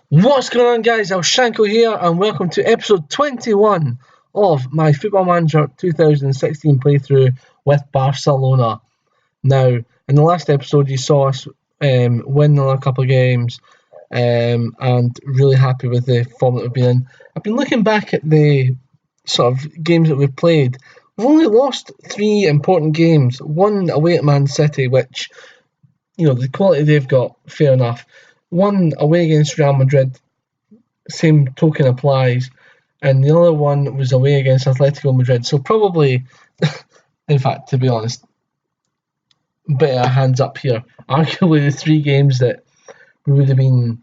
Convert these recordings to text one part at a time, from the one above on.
What's going on, guys? Shanko here, and welcome to episode 21 of my Football Manager 2016 playthrough with Barcelona. Now, in the last episode, you saw us win a couple of games, and really happy with the form that we've been in. I've been looking back at the sort of games that we've played. We've only lost 3 important games. One away at Man City, which, the quality they've got, fair enough. One away against Real Madrid, same token applies, and the other one was away against Atletico Madrid. So probably, in fact, to be honest, bit of hands up here. Arguably, the 3 games that we would have been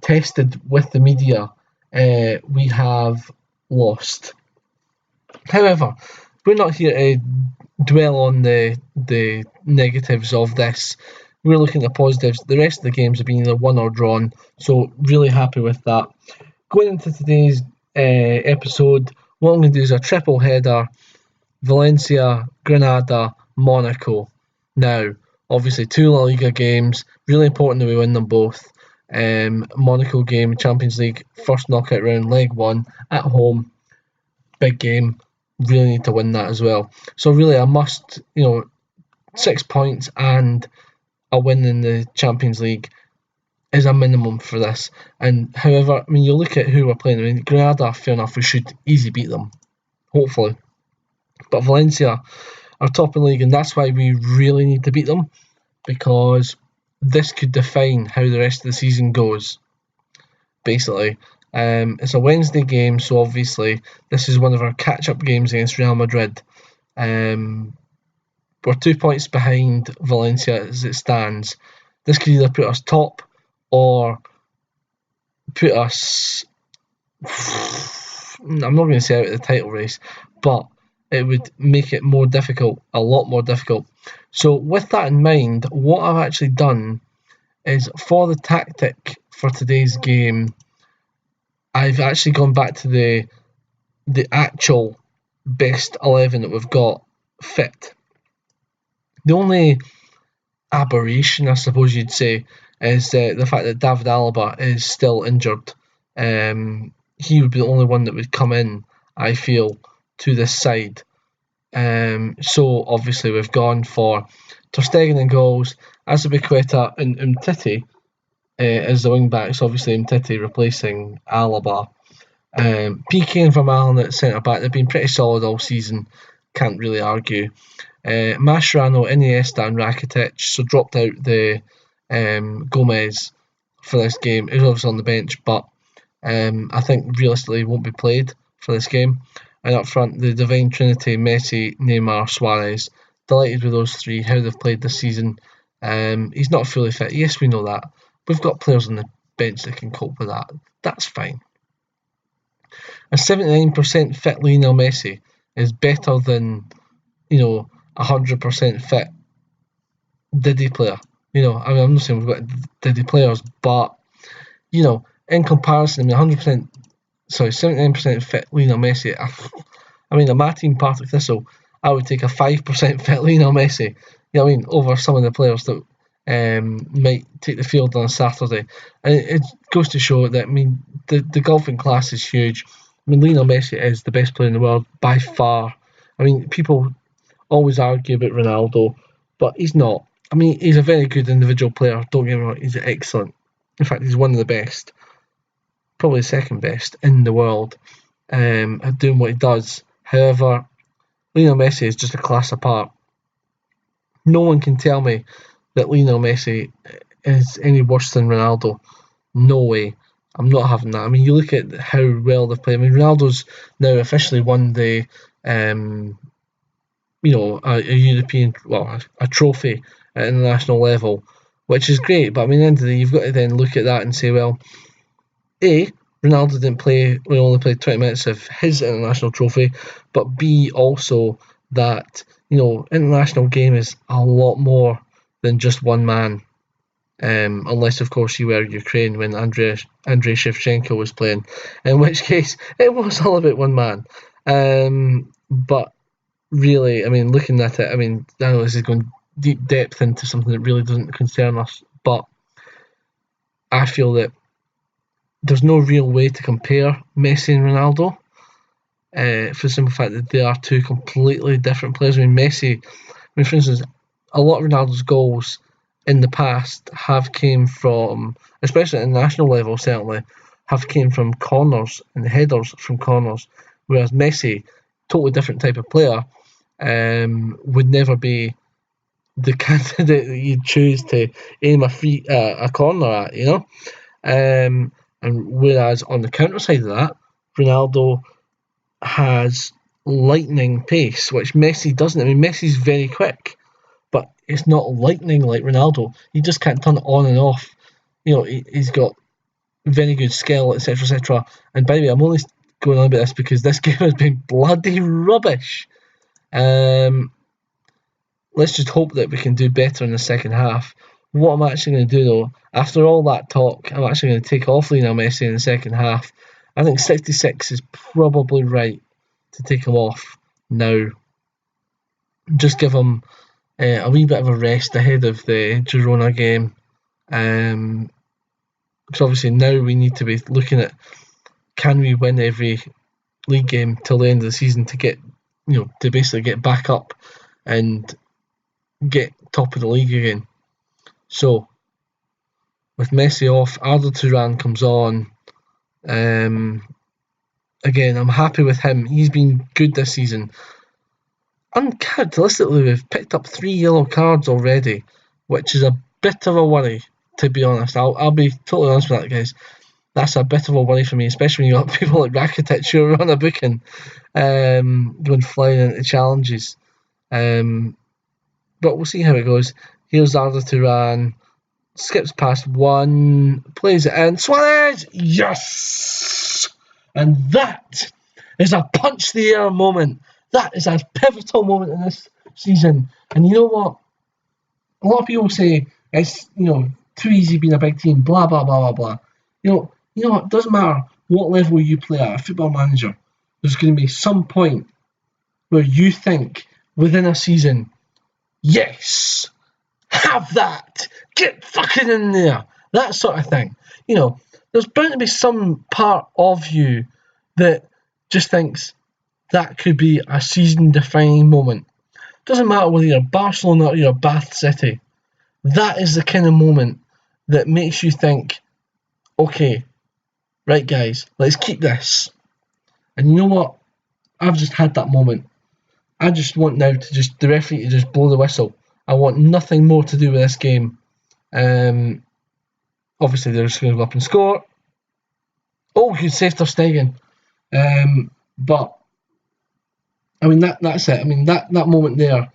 tested with the media, we have lost. However, we're not here to dwell on the negatives of this. We're looking at the positives. The rest of the games have been either won or drawn, so really happy with that. Going into today's episode, what I'm going to do is a triple header: Valencia, Granada, Monaco. Now, obviously, 2 La Liga games. Really important that we win them both. Monaco game, Champions League, first knockout round, leg 1, at home. Big game. Really need to win that as well. So really a must, 6 points and a win in the Champions League is a minimum for this. And however, you look at who we're playing. Granada, fair enough, we should easy beat them, hopefully. But Valencia are top in the league, and that's why we really need to beat them, because this could define how the rest of the season goes, basically. It's a Wednesday game, so obviously this is one of our catch-up games against Real Madrid. We're 2 points behind Valencia as it stands. This could either put us top or put us... I'm not going to say out of the title race, but it would make it more difficult, a lot more difficult. So with that in mind, what I've actually done is, for the tactic for today's game, I've actually gone back to the actual best 11 that we've got fit. The only aberration, I suppose you'd say, is the fact that David Alaba is still injured. He would be the only one that would come in, I feel, to this side. So obviously we've gone for Ter Stegen in goals, Azpilicueta and Umtiti as the wing backs. Obviously Umtiti replacing Alaba. PK and Vermaelen at centre back. They've been pretty solid all season. Can't really argue. Mascherano, Iniesta and Rakitic. So dropped out the Gomez for this game. He was obviously on the bench, but I think realistically won't be played for this game. And up front, the Divine Trinity: Messi, Neymar, Suarez. Delighted with those 3, how they've played this season. He's not fully fit. Yes, we know that. We've got players on the bench that can cope with that. That's fine. A 79% fit Lionel Messi is better than, 100% fit Diddy player. I'm not saying we've got Diddy players, but, in comparison, 79% fit Lionel Messi. A Martin Partick Thistle, I would take a 5% fit Lionel Messi, over some of the players that might take the field on a Saturday. And it goes to show that, the golfing class is huge. Lionel Messi is the best player in the world by far. People always argue about Ronaldo, but he's not. He's a very good individual player, don't get me wrong, he's excellent. In fact, he's one of the best, probably second best in the world at doing what he does. However, Lionel Messi is just a class apart. No one can tell me that Lionel Messi is any worse than Ronaldo. No way. I'm not having that. You look at how well they've played. Ronaldo's now officially won the, a European, a trophy at international level, which is great. But at the end of the day, you've got to then look at that and say, well, A, Ronaldo didn't play, we only played 20 minutes of his international trophy, but B, also that, international game is a lot more than just one man. Unless, of course, you were Ukraine when Andrei Shevchenko was playing, in which case it was all about one man. But really, looking at it, I know this is going deep depth into something that really doesn't concern us, but I feel that there's no real way to compare Messi and Ronaldo, for the simple fact that they are two completely different players. I mean, Messi, for instance, a lot of Ronaldo's goals in the past have came from, especially at the national level, certainly, have came from corners and headers from corners, whereas Messi, totally different type of player, would never be the candidate that you'd choose to aim a corner at, you know. And whereas on the counter side of that, Ronaldo has lightning pace, which Messi doesn't. I mean, Messi's very quick, but it's not lightning like Ronaldo. He just can't turn it on and off. You know, he's got very good skill, etc., etc. And by the way, I'm only going on about this because this game has been bloody rubbish. Let's just hope that we can do better in the second half. What I'm actually going to do though, after all that talk, I'm actually going to take off Lionel Messi in the second half. I think 66 is probably right to take him off now. Just give him a wee bit of a rest ahead of the Girona game. Because obviously now we need to be looking at, can we win every league game till the end of the season to get, to basically get back up and get top of the league again. So with Messi off, Arda Turan comes on. Again, I'm happy with him. He's been good this season. Uncharacteristically, we've picked up 3 yellow cards already, which is a bit of a worry, to be honest. I'll be totally honest with that, guys. That's a bit of a worry for me, especially when you've got people like Rakitic who are on a booking, going flying into challenges. But we'll see how it goes. Here's Arda Turan, skips past one, plays it in. Suarez! Yes! And that is a punch the air moment. That is a pivotal moment in this season. And you know what? A lot of people say it's too easy being a big team, blah blah blah blah blah. You know what? It doesn't matter what level you play at, a football manager. There's going to be some point where you think within a season, yes, have that, get fucking in there, that sort of thing. There's bound to be some part of you that just thinks that could be a season-defining moment. Doesn't matter whether you're Barcelona or you're Bath City. That is the kind of moment that makes you think, okay, right guys, let's keep this. And you know what? I've just had that moment. I just want now to the referee to just blow the whistle. I want nothing more to do with this game. Obviously, they're just going to go up and score. Oh, good save ter Stegen. But I mean that's it. I mean that moment there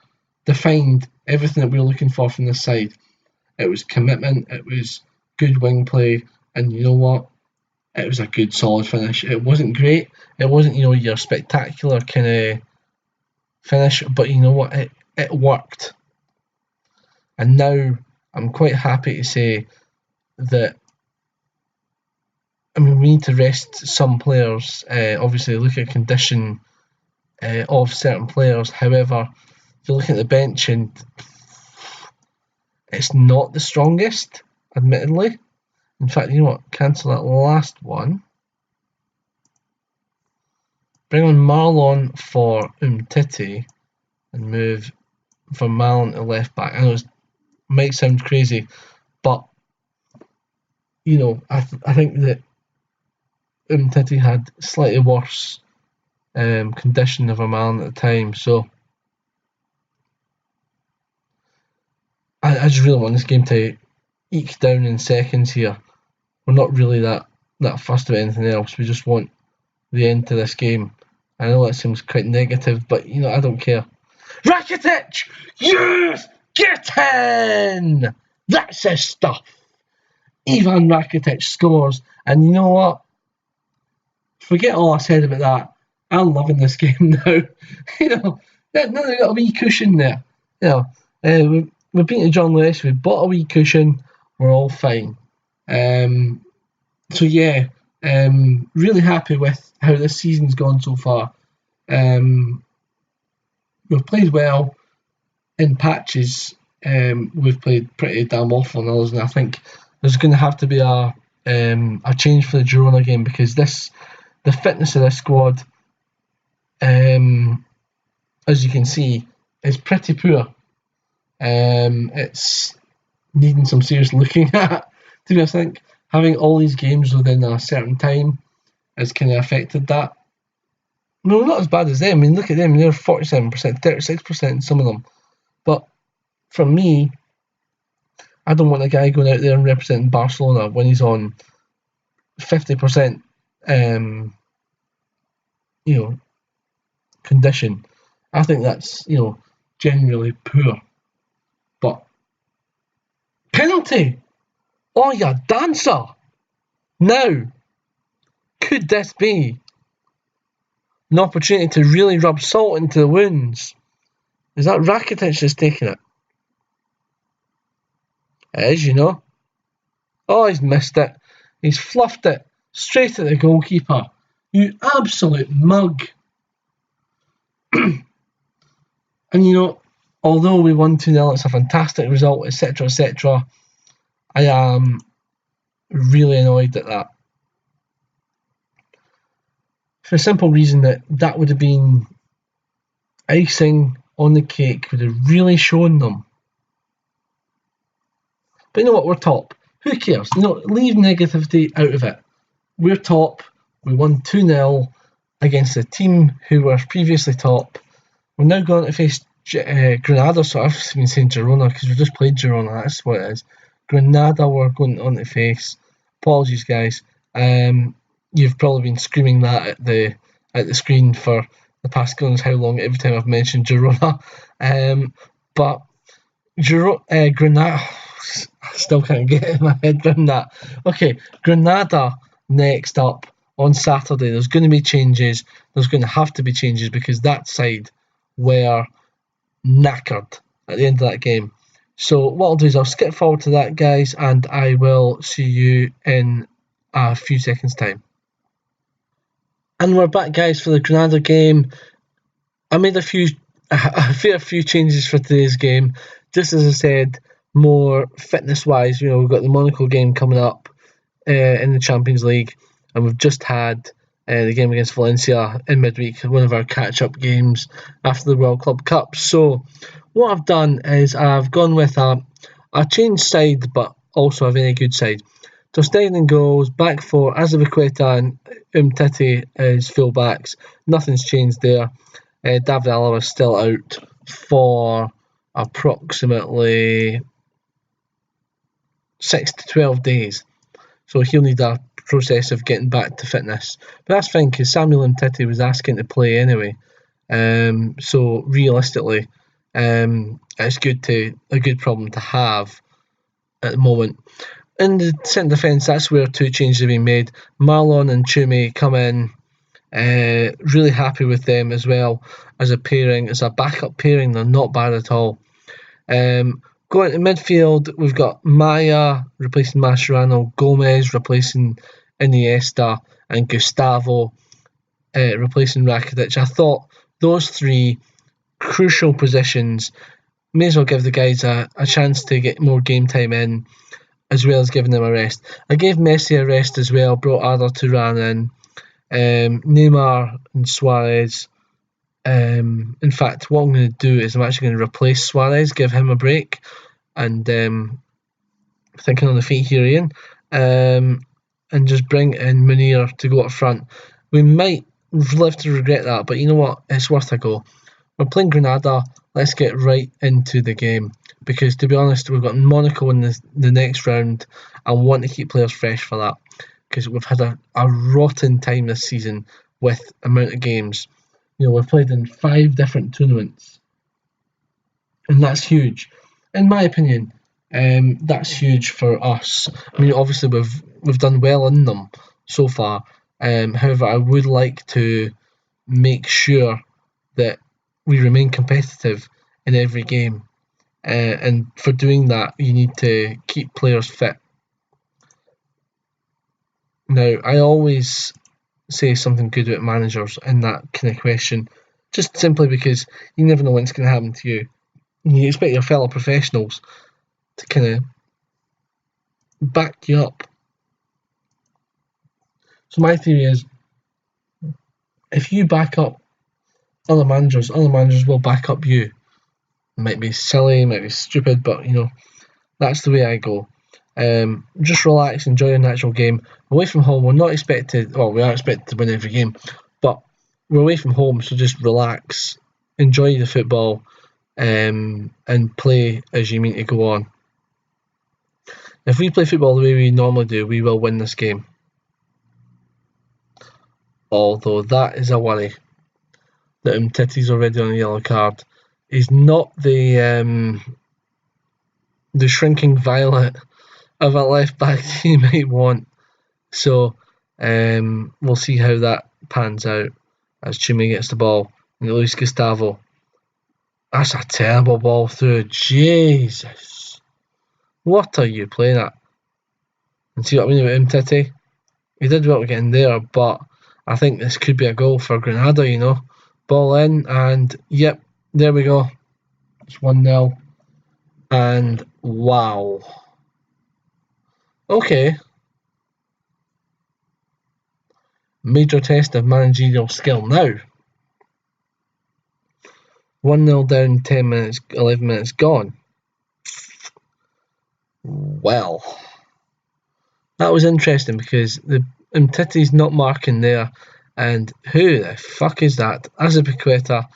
defined everything that we were looking for from this side. It was commitment. It was good wing play, and you know what? It was a good solid finish. It wasn't great. It wasn't your spectacular kind of finish, but you know what? It worked. And now I'm quite happy to say that, I mean, we need to rest some players. Obviously, look at condition of certain players. However, if you look at the bench, and it's not the strongest, admittedly. In fact, you know what? Cancel that last one. Bring on Marlon for Umtiti and move from Marlon to left back. I know it might sound crazy, but I think that Umtiti had slightly worse condition of Marlon at the time, so I just really want this game to eke down in seconds here. We're not really that fussed about anything else. We just want the end to this game. I know that seems quite negative, but I don't care. Rakitic! Yes! Get in! That's his stuff. Ivan Rakitic scores, and you know what? Forget all I said about that. I'm loving this game now. Now they've got a wee cushion there. We've beaten John Lewis. We've bought a wee cushion. We're all fine. So yeah, really happy with how this season's gone so far. We've played well in patches. We've played pretty damn awful in others, and I think there's going to have to be a a change for the Girona game, because the fitness of this squad, as you can see, is pretty poor. It's needing some serious looking at. To be honest, I think having all these games within a certain time has kind of affected that. No, not as bad as them. I mean, look at them. They're 47%, 36% in some of them. But for me, I don't want a guy going out there and representing Barcelona when he's on 50%, condition. I think that's, generally poor. But penalty! Oh, you dancer! Now, could this be an opportunity to really rub salt into the wounds? Is that Rakitic that's taking it? It is, Oh, he's missed it. He's fluffed it straight at the goalkeeper. You absolute mug. And although we won 2-0, it's a fantastic result, etc., etc., I am really annoyed at that. For the simple reason that would have been icing on the cake, would have really shown them. But you know what? We're top. Who cares? Leave negativity out of it. We're top. We won 2-0 against a team who were previously top. We're now going to face Granada, so I've been saying Girona because we just played Girona, that's what it is. Granada we're going on to face. Apologies, guys. You've probably been screaming that at the screen for the past God knows how long every time I've mentioned Girona. But Granada, I still can't get my head around that. Okay, Granada next up on Saturday. There's going to be changes. There's going to have to be changes because that side were knackered at the end of that game. So what I'll do is I'll skip forward to that, guys, and I will see you in a few seconds' time. And we're back, guys, for the Granada game. I made a fair few changes for today's game. Just as I said, more fitness-wise, we've got the Monaco game coming up in the Champions League, and we've just had the game against Valencia in midweek, one of our catch-up games after the World Club Cup. So what I've done is I've gone with a changed side, but also a very good side. So Stegen in goals, back four, Azpilicueta and Umtiti as full-backs. Nothing's changed there. David Alaba is still out for approximately 6 to 12 days. So he'll need a process of getting back to fitness. But that's fine because Samuel Umtiti was asking to play anyway. So realistically, it's a good problem to have at the moment. In the centre defence, that's where two changes have been made. Marlon and Toumé come in. Really happy with them as well as a pairing, as a backup pairing. They're not bad at all. Going to midfield, we've got Maya replacing Mascherano, Gomez replacing Iniesta, and Gustavo replacing Rakitic. I thought those three crucial positions may as well give the guys a chance to get more game time in, as well as giving them a rest. I gave Messi a rest as well, brought Arda Turan in, Neymar and Suarez. In fact, what I'm going to do is I'm actually going to replace Suarez, give him a break, and thinking on the feet here, Ian, and just bring in Munir to go up front. We might live to regret that, but you know what? It's worth a go. We're playing Granada. Let's get right into the game because, to be honest, we've got Monaco in the next round. I want to keep players fresh for that because we've had a rotten time this season with amount of games. We've played in 5 different tournaments, and that's huge. In my opinion, that's huge for us. I mean, obviously we've done well in them so far. However, I would like to make sure that we remain competitive in every game. And for doing that, you need to keep players fit. Now, I always say something good about managers in that kind of question, just simply because you never know when it's going to happen to you. You expect your fellow professionals to kind of back you up. So my theory is, if you back up other managers will back up you. It might be silly, it might be stupid, but that's the way I go. Just relax, enjoy your natural game. Away from home, we're not expected. Well, we are expected to win every game, but we're away from home, so just relax, enjoy the football, and play as you mean to go on. If we play football the way we normally do, we will win this game. Although that is a worry. That Umtiti's already on a yellow card. He's not the shrinking violet of a left back you might want. So we'll see how that pans out as Chumi gets the ball. And Luis Gustavo. That's a terrible ball through. Jesus. What are you playing at? And see what I mean with Umtiti? He did well to get in there, but I think this could be a goal for Granada, Ball in, and yep, there we go. It's 1-0. And wow. Okay. Major test of managerial skill now. 1-0 down, 10 minutes, 11 minutes gone. Well, that was interesting because the Umtiti's not marking there. And who the fuck is that? Azpilicueta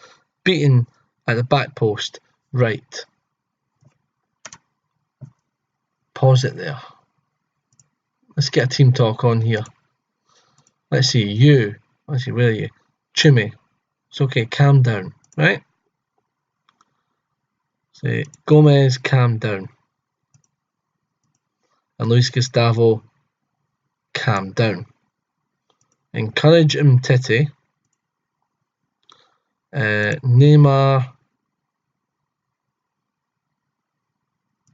beaten at the back post. Right. Pause it there. Let's get a team talk on here. Let's see, you. Let's see, where are you? Chumi. It's okay, calm down, right? Say, Gomez, calm down. And Luis Gustavo, calm down. Encourage Umtiti. Neymar,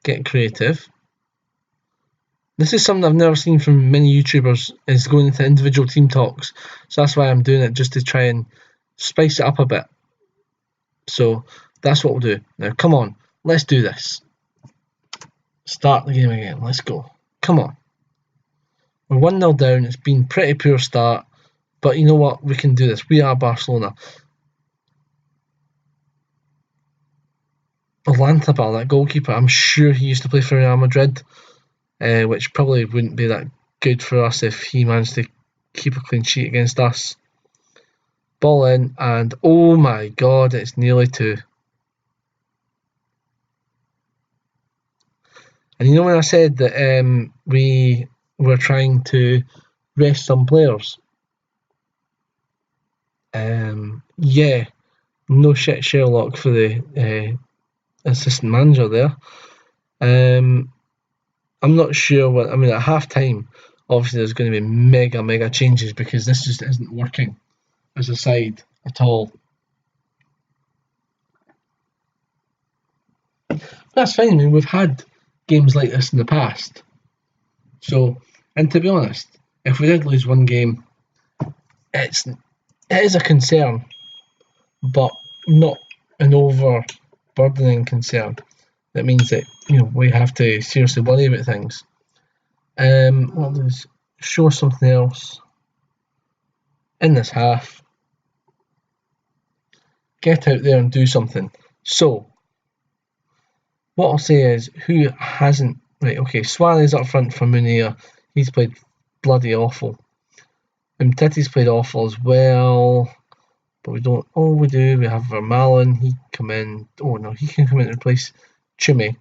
get creative. This is something I've never seen from many YouTubers, is going into individual team talks. So that's why I'm doing it, just to try and spice it up a bit. So that's what we'll do. Now, come on, let's do this. Start the game again. Let's go. Come on. We're 1-0 down. It's been a pretty poor start. But you know what? We can do this. We are Barcelona. Olantabal, that goalkeeper, I'm sure he used to play for Real Madrid, which probably wouldn't be that good for us if he managed to keep a clean sheet against us. Ball in, and oh my god, it's nearly 2. And you know when I said that we were trying to rest some players? Yeah, no shit Sherlock for the assistant manager there. I'm not sure what, I mean, at half time, obviously there's going to be mega changes because this just isn't working as a side at all. That's fine. I mean, we've had games like this in the past. So, and to be honest, if we did lose one game, it is a concern, but not an overburdening concern. That means that we have to seriously worry about things. Let's show something else in this half. Get out there and do something. So, what I'll say is, who hasn't... Right, okay, Suarez up front for Munir. He's played bloody awful. Umtiti's played awful as well. But we don't... Oh, we do. We have Vermaelen. He come in... Oh, no, he can come in and replace Chumi.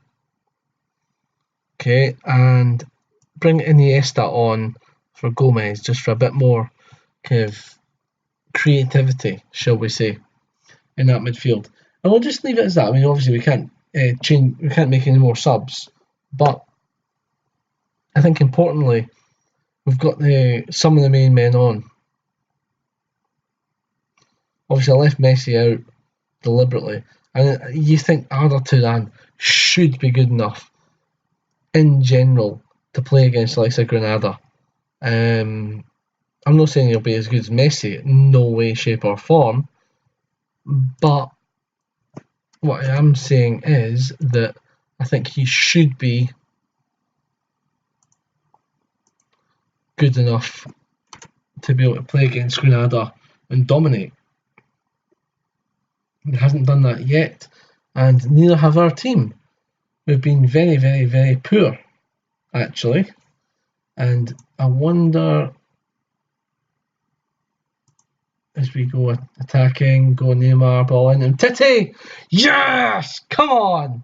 Okay, and bring Iniesta on for Gomez, just for a bit more kind of creativity, shall we say, in that midfield. And we'll just leave it as that. I mean, obviously we can't change, we can't make any more subs, but I think importantly we've got some of the main men on. Obviously I left Messi out deliberately, and you think Arda Turan should be good enough in general to play against the likes of Granada. I'm not saying he'll be as good as Messi, no way, shape or form, but what I am saying is that I think he should be good enough to be able to play against Granada and dominate. It hasn't done that yet, and neither have our team. We've been very, very, very poor, actually. And I wonder, as we go attacking, go Neymar, ball in, and Titi! Yes! Come on!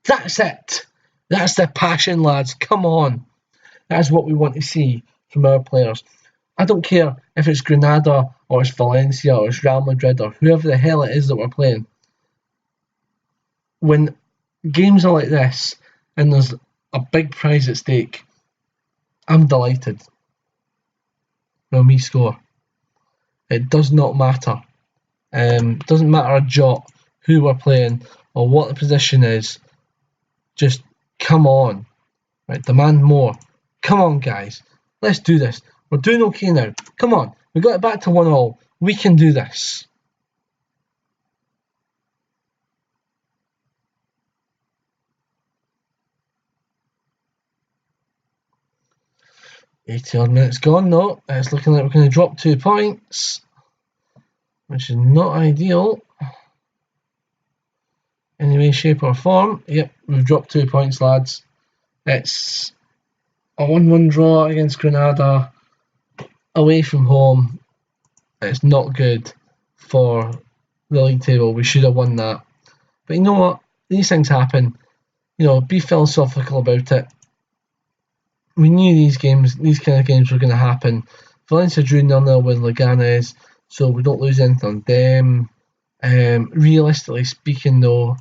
That's it! That's the passion, lads. Come on. That's what we want to see from our players. I don't care if it's Granada or it's Valencia or it's Real Madrid or whoever the hell it is that we're playing. When games are like this and there's a big prize at stake, I'm delighted when we score. It does not matter. It doesn't matter a jot who we're playing or what the position is. Just come on. Right, demand more. Come on, guys. Let's do this. We're doing okay now. Come on. We got it back to 1-1. We can do this. Eighty-odd minutes gone. No, it's looking like we're going to drop 2 points, which is not ideal. Any way, shape or form. Yep, we've dropped 2 points, lads. It's a 1-1 draw against Granada away from home. It's not good for the league table. We should have won that. But you know what? These things happen. You know, be philosophical about it. We knew these kind of games were going to happen. Valencia drew 0-0 with Leganes, so we don't lose anything on them. Realistically speaking, though,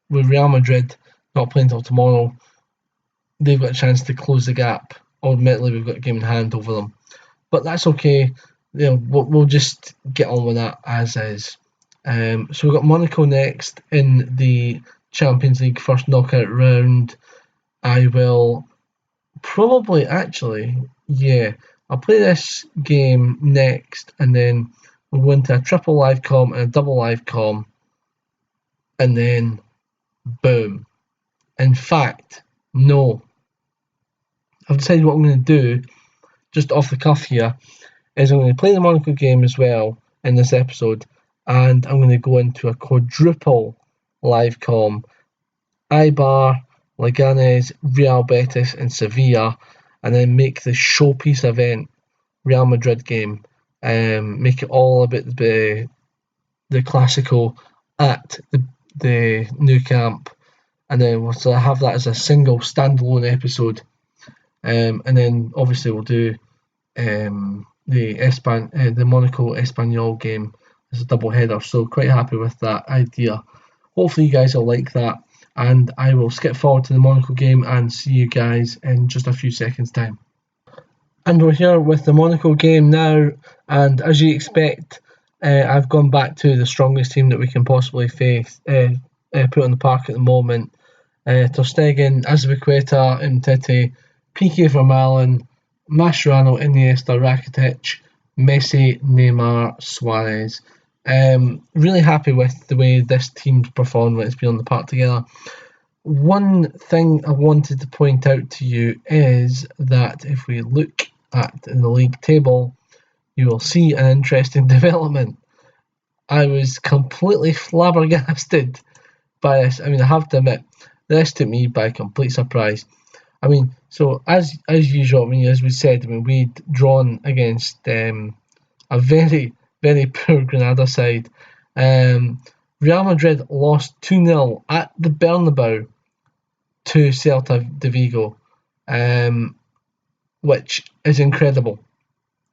with Real Madrid not playing until tomorrow, they've got a chance to close the gap. Admittedly, we've got a game in hand over them, but that's okay. You know, we'll just get on with that as is. So we've got Monaco next in the Champions League first knockout round. I will probably I'll play this game next, and then we'll go into a triple live com and a double live com, and then boom. In fact, no. I've decided what I'm going to do, just off the cuff here, is I'm going to play the Monaco game as well in this episode, and I'm going to go into a quadruple live com. Eibar, Leganes, Real Betis and Sevilla, and then make the showpiece event Real Madrid game. Make it all about the Clásico at the Nou Camp, and then we'll sort of have that as a single standalone episode. And then obviously we'll do the Monaco Espanyol game as a double header. So quite happy with that idea. Hopefully you guys will like that. And I will skip forward to the Monaco game and see you guys in just a few seconds' time. And we're here with the Monaco game now, and as you expect, I've gone back to the strongest team that we can possibly face, put on the park at the moment. Ter Stegen, Azpilicueta, Umtiti, Piqué, Vermaelen, Mascherano, Iniesta, Rakitic, Messi, Neymar, Suarez. Really happy with the way this team's performed when it's been on the park together. One thing I wanted to point out to you is that if we look at the league table, you will see an interesting development. I was completely flabbergasted by this. I mean, I have to admit, this took me by complete surprise. I mean, so as usual, I mean, as we said, I mean, we'd drawn against a very, very poor Granada side. Real Madrid lost 2-0 at the Bernabeu to Celta de Vigo, which is incredible,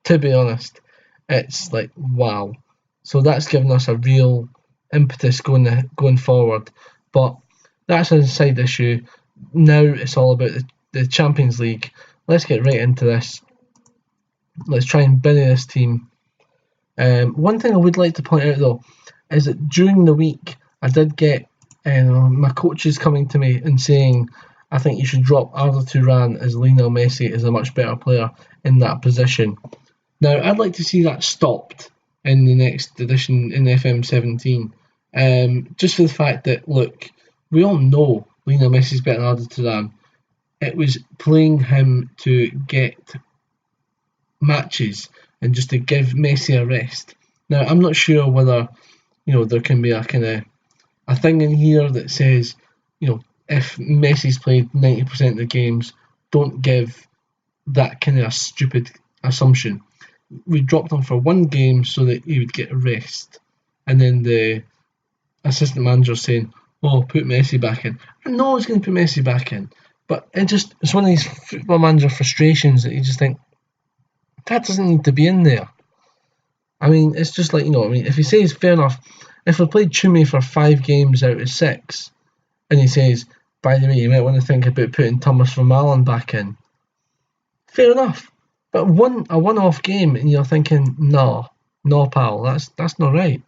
to be honest. It's like, wow. So that's given us a real impetus going forward. But that's a side issue. Now it's all about the Champions League. Let's get right into this. Let's try and bury this team. One thing I would like to point out, though, is that during the week I did get my coaches coming to me and saying, I think you should drop Arda Turan as Lionel Messi is a much better player in that position. Now, I'd like to see that stopped in the next edition in FM17. Just for the fact that, look, we all know Lionel Messi's better than Arda Turan. It was playing him to get matches and just to give Messi a rest. Now, I'm not sure whether there can be a kind of a thing in here that says, if Messi's played 90% of the games, don't give that kind of a stupid assumption. We dropped him for one game so that he would get a rest, and then the assistant manager saying, "Oh, put Messi back in." I know he's going to put Messi back in, but it's one of these football manager frustrations that you just think that doesn't need to be in there. I mean, it's just like if he says fair enough, if we played Chumi for 5 games out of 6, and he says, by the way, you might want to think about putting Thomas Vermaelen back in. Fair enough, but a one-off game, and you're thinking, no, pal, that's not right.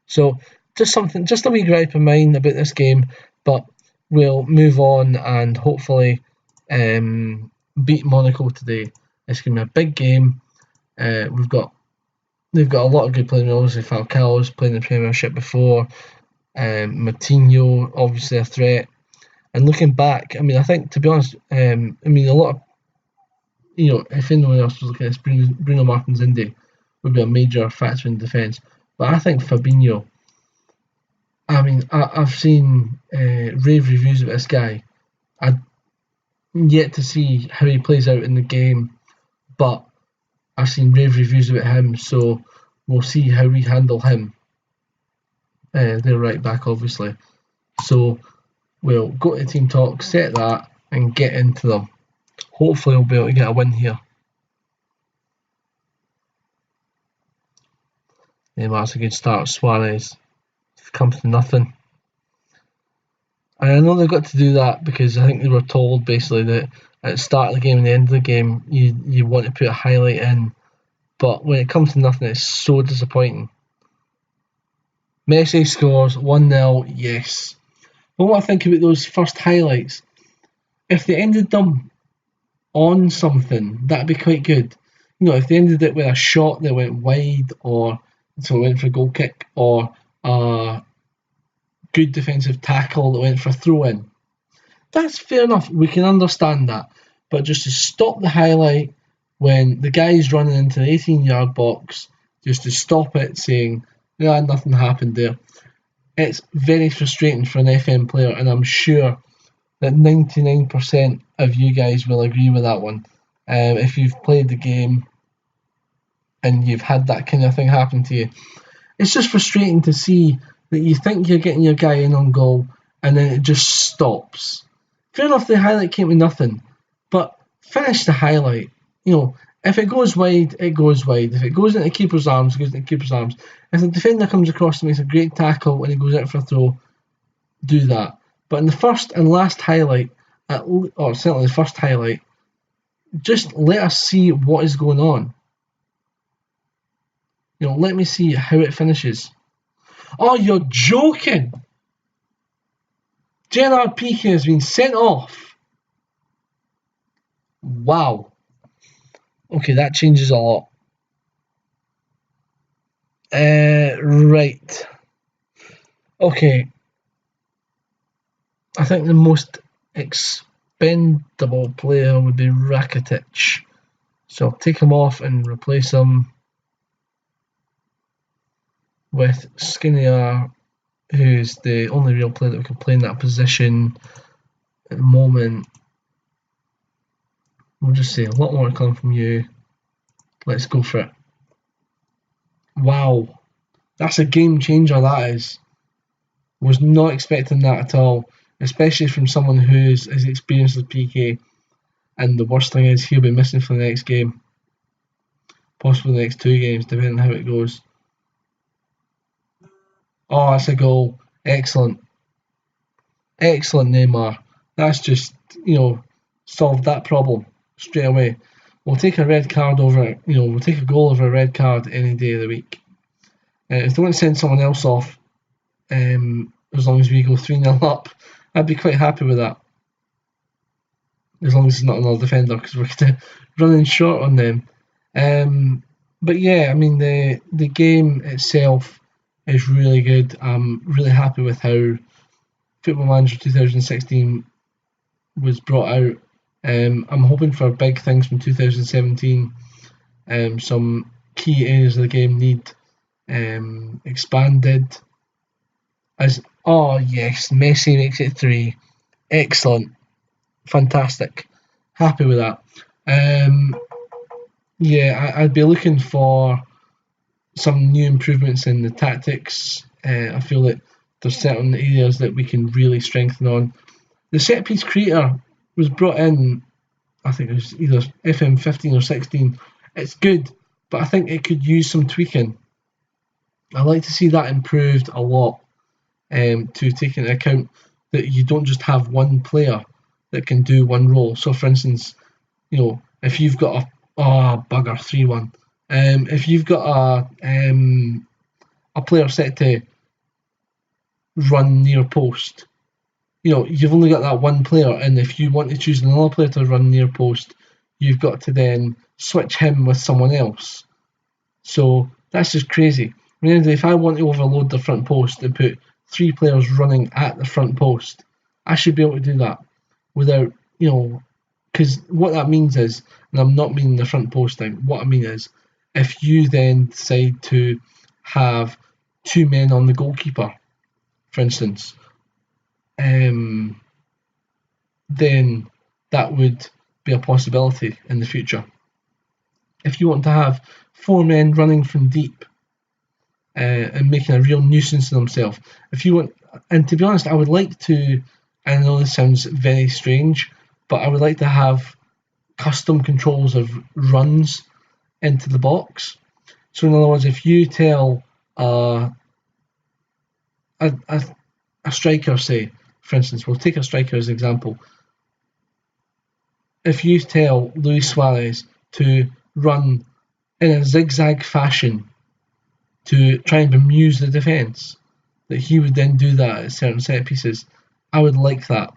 So just a wee gripe of mine about this game, but we'll move on and hopefully beat Monaco today. It's going to be a big game. They've got a lot of good players. Obviously, Falcao's played in the Premiership before. Martinho, obviously a threat. And looking back, I mean, I think, to be honest, a lot of, if anyone else was looking at this, Bruno Martins Indy would be a major factor in defence. But I think Fabinho, I mean, I've seen rave reviews of this guy. I've yet to see how he plays out in the game, but I've seen rave reviews about him, so we'll see how we handle him. They're right back, obviously. So we'll go to team talk, set that, and get into them. Hopefully we'll be able to get a win here. That's a good start. Suarez. It comes to nothing. And I know they've got to do that because I think they were told basically that at the start of the game and the end of the game you want to put a highlight in. But when it comes to nothing, it's so disappointing. Messi scores 1-0, yes. But what I think about those first highlights, if they ended them on something, that'd be quite good. If they ended it with a shot that went wide, or so it went for a goal kick, or a good defensive tackle that went for a throw in, that's fair enough. We can understand that. But just to stop the highlight when the guy's running into the 18-yard box, just to stop it saying, yeah, nothing happened there. It's very frustrating for an FM player, and I'm sure that 99% of you guys will agree with that one. If you've played the game and you've had that kind of thing happen to you, it's just frustrating to see that you think you're getting your guy in on goal and then it just stops. Fair enough, the highlight came to nothing, but finish the highlight. If it goes wide, it goes wide. If it goes into keeper's arms, it goes into keeper's arms. If the defender comes across and makes a great tackle when he goes out for a throw, do that. But in the first and last highlight, or certainly the first highlight, just let us see what is going on. Let me see how it finishes. Oh, you're joking! Gerard Piqué has been sent off. Wow. Okay, that changes a lot. Right. Okay. I think the most expendable player would be Rakitic. So I'll take him off and replace him with Skriniar, who's the only real player that can play in that position at the moment. We'll just say a lot more to come from you. Let's go for it. Wow. That's a game changer, that is. Was not expecting that at all, especially from someone who's as experienced as Piqué. And the worst thing is he'll be missing for the next game. Possibly the next 2 games, depending on how it goes. Oh, that's a goal. Excellent. Excellent, Neymar. That's just, solved that problem straight away. We'll take a red card over, we'll take a goal over a red card any day of the week. If they want to send someone else off, as long as we go 3-0 up, I'd be quite happy with that. As long as it's not another defender, because we're running short on them. But yeah, I mean, the game itself is really good. I'm really happy with how Football Manager 2016 was brought out. I'm hoping for big things from 2017. Some key areas of the game need expanded. Yes, Messi makes it 3. Excellent, fantastic, happy with that. I'd be looking for some new improvements in the tactics. I feel that there's certain areas that we can really strengthen on. The set piece creator was brought in, I think it was either FM 15 or 16. It's good, but I think it could use some tweaking. I'd like to see that improved a lot, to take into account that you don't just have one player that can do one role. So, for instance, if you've got bugger 3-1. If you've got a player set to run near post, you've only got that one player, and if you want to choose another player to run near post, you've got to then switch him with someone else. So that's just crazy. If I want to overload the front post and put 3 players running at the front post, I should be able to do that without, because what that means is, and I'm not meaning the front post thing, what I mean is, if you then decide to have 2 men on the goalkeeper, for instance, then that would be a possibility in the future. If you want to have 4 men running from deep and making a real nuisance of themselves, and to be honest, I would like to, I know this sounds very strange, but I would like to have custom controls of runs into the box. So in other words, if you tell a striker, say, for instance, we'll take a striker as an example. If you tell Luis Suarez to run in a zigzag fashion to try and bemuse the defence, that he would then do that at certain set pieces, I would like that.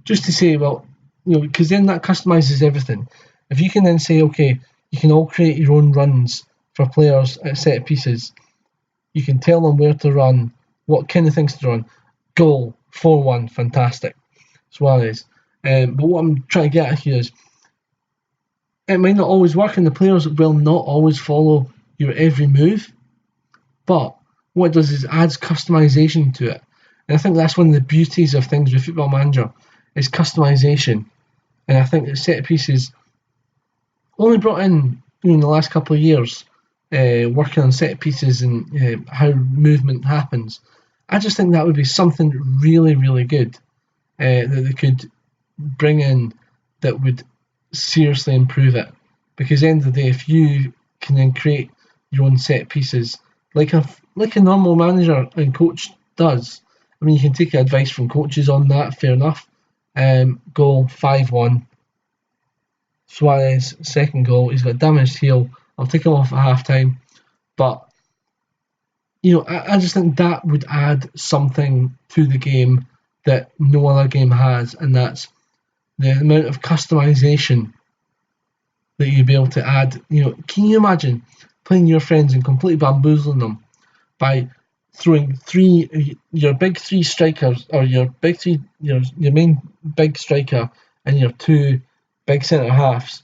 Just to say, because then that customises everything. If you can then say, okay, you can all create your own runs for players at set pieces, you can tell them where to run, what kind of things to run. Goal, 4-1, fantastic. Suarez. But what I'm trying to get at here is, it might not always work, and the players will not always follow your every move, but what it does is adds customization to it. And I think that's one of the beauties of things with Football Manager, is customization. And I think that set pieces, only brought in the last couple of years, working on set pieces and how movement happens. I just think that would be something really, really good that they could bring in that would seriously improve it. Because at the end of the day, if you can then create your own set pieces, like a normal manager and coach does, I mean, you can take advice from coaches on that, fair enough. Goal, 5-1. Suarez, second goal, he's got damaged heel. I'll take him off at half time. But, I just think that would add something to the game that no other game has, and that's the amount of customization that you'd be able to add. Can you imagine playing your friends and completely bamboozling them by throwing your big 3 strikers, or your big 3, your main big striker and your 2 big centre halves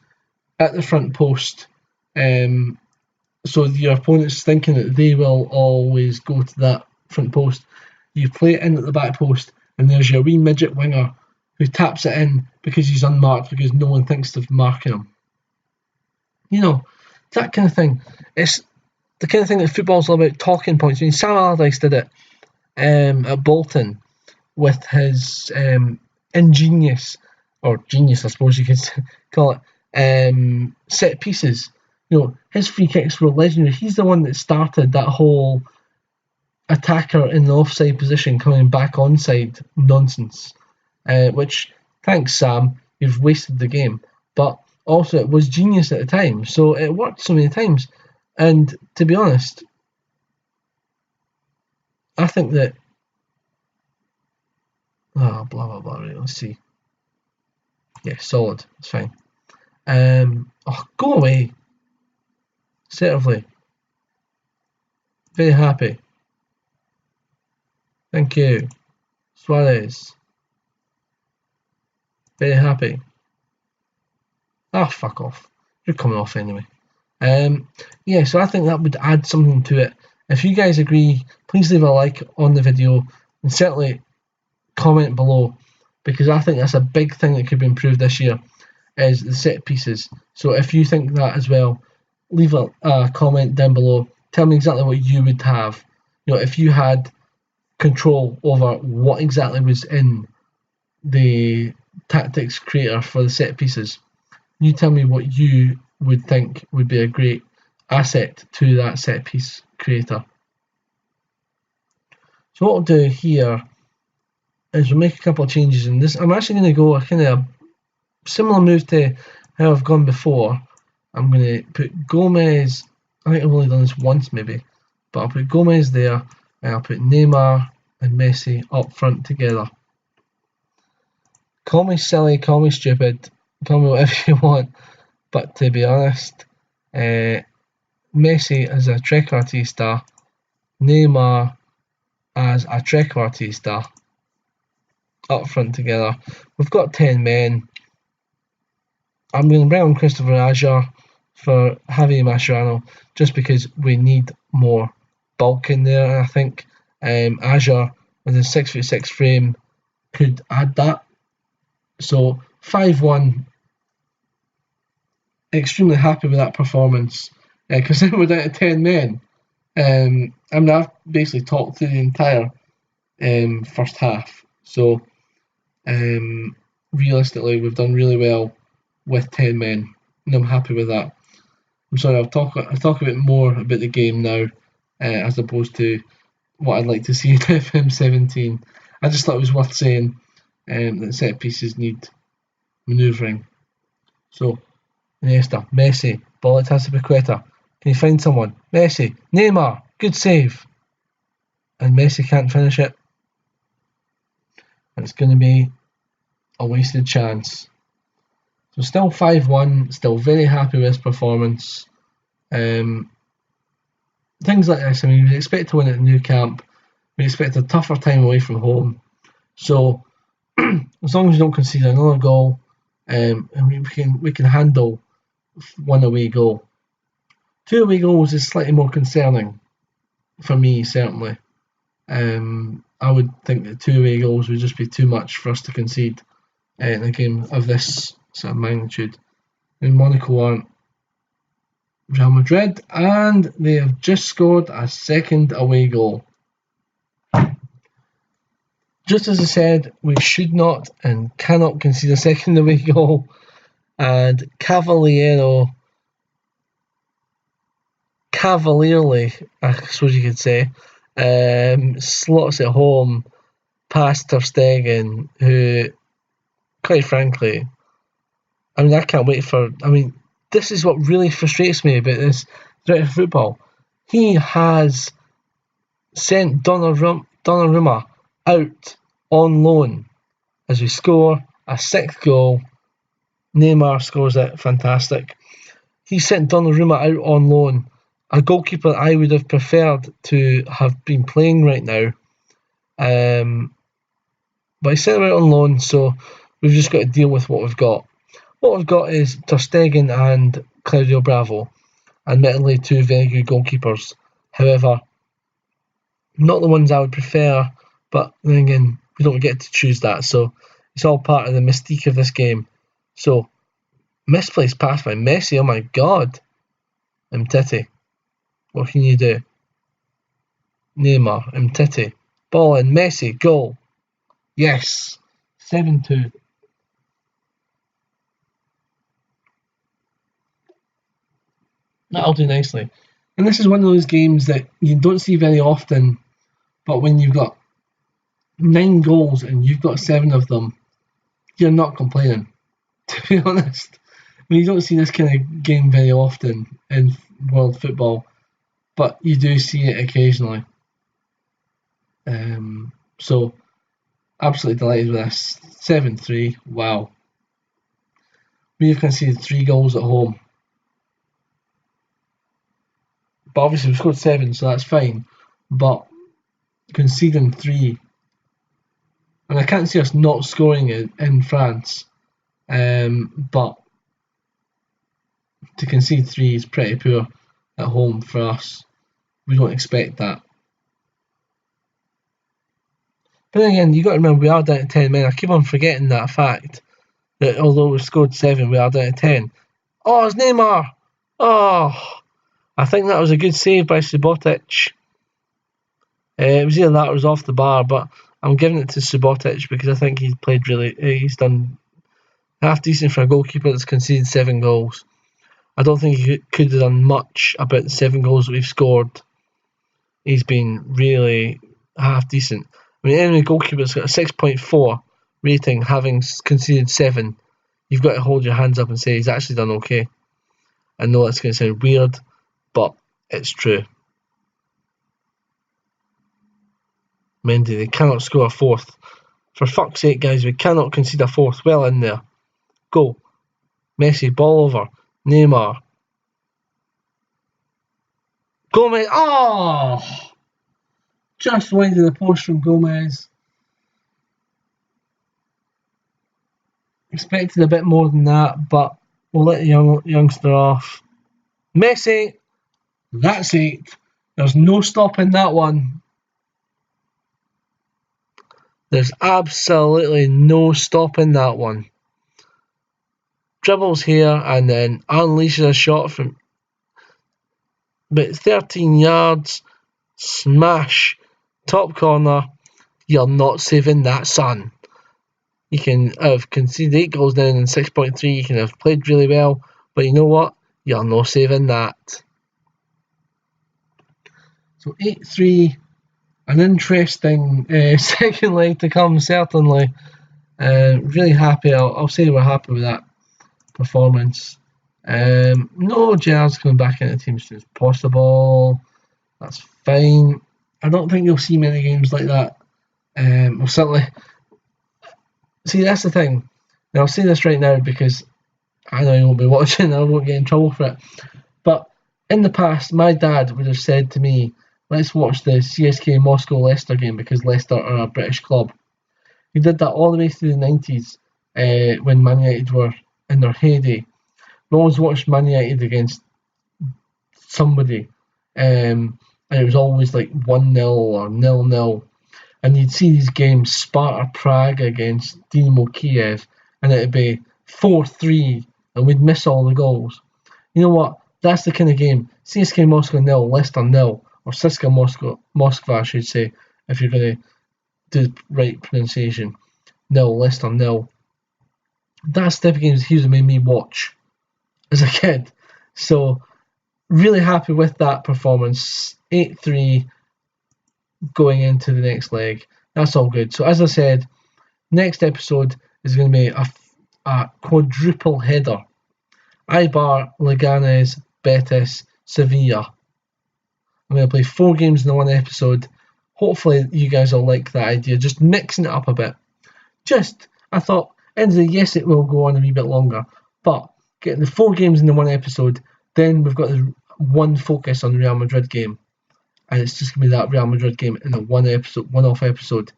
at the front post, so your opponent's thinking that they will always go to that front post. You play it in at the back post, and there's your wee midget winger who taps it in because he's unmarked, because no one thinks of marking him. That kind of thing. It's the kind of thing that football's all about, talking points. I mean, Sam Allardyce did it at Bolton with his ingenious, or genius, I suppose you could call it, set pieces. His free kicks were legendary. He's the one that started that whole attacker in the offside position coming back onside nonsense, which, thanks Sam, you've wasted the game. But also it was genius at the time, so it worked so many times. And to be honest, I think that blah blah blah, right, let's see. Yeah, solid, it's fine. Go away. Certainly. Very happy. Thank you. Suarez. Very happy. Fuck off. You're coming off anyway. Yeah, so I think that would add something to it. If you guys agree, please leave a like on the video and certainly comment below, because I think that's a big thing that could be improved this year, is the set pieces. So if you think that as well, leave a comment down below. Tell me exactly what you would have. If you had control over what exactly was in the tactics creator for the set pieces, you tell me what you would think would be a great asset to that set piece creator. So what we'll do here is we'll make a couple of changes in this. I'm actually going to go a kind of similar move to how I've gone before. I'm going to put Gomez. I think I've only done this once maybe, but I'll put Gomez there and I'll put Neymar and Messi up front together. Call me silly, call me stupid, call me whatever you want, but to be honest, Messi as a trequartista, Neymar as a trequartista up front together. We've got 10 men. I'm going to bring on Christopher Azure for Javi Mascherano just because we need more bulk in there, and I think Azure with his 6'6" frame could add that. So 5-1, extremely happy with that performance, considering we're down to 10 men. I've basically talked through the entire first half, so realistically we've done really well with 10 men, and I'm happy with that. I'm sorry, I'll talk a bit more about the game now, as opposed to what I'd like to see in FM 17. I just thought it was worth saying that set pieces need manoeuvring. So, Iniesta, Messi, ball at Aspilicueta. Can you find someone? Messi, Neymar, good save. And Messi can't finish it. And it's going to be a wasted chance. So still 5-1, still very happy with his performance. Things like this, I mean, we expect to win at Nou Camp. We expect a tougher time away from home. So as long as we don't concede another goal, and we can handle one away goal. 2 away goals is slightly more concerning for me, certainly. I would think that 2 away goals would just be too much for us to concede in a game of this sort of magnitude. And Monaco aren't Real Madrid, and they have just scored a second away goal. Just as I said, we should not and cannot concede a second away goal, and cavalierly, I suppose you could say, slots it home past Ter Stegen, who, quite frankly, I mean, I can't wait for. I mean, this is what really frustrates me about this threat of football. He has sent Donnarumma out on loan as we score a 6th goal. Neymar scores it, fantastic. He sent Donnarumma out on loan, a goalkeeper I would have preferred to have been playing right now. But he sent him out on loan, so we've just got to deal with what we've got. What we've got is Ter Stegen and Claudio Bravo, admittedly 2 very good goalkeepers. However, not the ones I would prefer, but then again, we don't get to choose that, so it's all part of the mystique of this game. So, misplaced pass by Messi, oh my god. Umtiti, what can you do? Neymar, Umtiti, ball in, Messi, goal. Yes, 7-2. That'll do nicely. And this is one of those games that you don't see very often, but when you've got 9 goals and you've got 7 of them, you're not complaining, to be honest. I mean, you don't see this kind of game very often in world football, but you do see it occasionally. So, absolutely delighted with this. 7-3, wow. We've conceded 3 goals at home. But obviously we've scored 7, so that's fine. But conceding 3, and I can't see us not scoring it in France. But to concede 3 is pretty poor at home for us. We don't expect that. But then again, you got to remember we are down to 10 men. I keep on forgetting that fact that although we scored 7, we are down to 10. Oh, it's Neymar! Oh, I think that was a good save by Subotic. It was either that or it was off the bar, but I'm giving it to Subotic because I think he's played really. He's done half decent for a goalkeeper that's conceded 7 goals. I don't think he could have done much about the 7 goals that we've scored. He's been really half decent. I mean, any goalkeeper's got a 6.4 rating, having conceded 7. You've got to hold your hands up and say he's actually done okay. I know that's going to sound weird, but it's true. Mendy, they cannot score a 4th. For fuck's sake, guys, we cannot concede a 4th. Well in there. Go. Messi, ball over. Neymar. Gomez. Oh! Just wide of the post from Gomez. Expected a bit more than that, but we'll let the youngster off. Messi. That's it. There's no stopping that one. There's absolutely no stopping that one. Dribbles here and then unleashes a shot from about 13 yards. Smash. Top corner. You're not saving that, son. You can have conceded 8 goals now in 6.3. You can have played really well. But you know what? You're not saving that. So 8-3. An interesting second leg to come, certainly. Really happy. I'll say we're happy with that performance. No, Gerrard's coming back into the team as soon as possible. That's fine. I don't think you'll see many games like that. Well, certainly. See, that's the thing. Now, I'll say this right now because I know you won't be watching and I won't get in trouble for it. But in the past, my dad would have said to me, let's watch the CSK Moscow Leicester game because Leicester are a British club. He did that all the way through the 90s when Man United were in their heyday. We always watched Man United against somebody, and it was always like 1-0 or 0-0. And you'd see these games, Sparta Prague against Dynamo Kiev, and it'd be 4-3, and we'd miss all the goals. You know what? That's the kind of game. CSK Moscow 0, Leicester 0, or CSKA Moscow, I should say, if you're going to do the right pronunciation. 0, Leicester 0. That's the type of games he made me watch as a kid. So, really happy with that performance. 8-3 going into the next leg. That's all good. So, as I said, next episode is going to be a quadruple header. Eibar, Leganes, Betis, Sevilla. I'm going to play 4 games in the one episode. Hopefully you guys will like that idea. Just mixing it up a bit. I thought, yes, it will go on a wee bit longer. But getting the 4 games in the one episode, then we've got the one focus on the Real Madrid game. And it's just going to be that Real Madrid game in a one-off episode.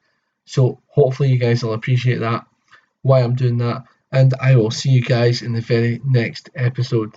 So hopefully you guys will appreciate that, why I'm doing that. And I will see you guys in the very next episode.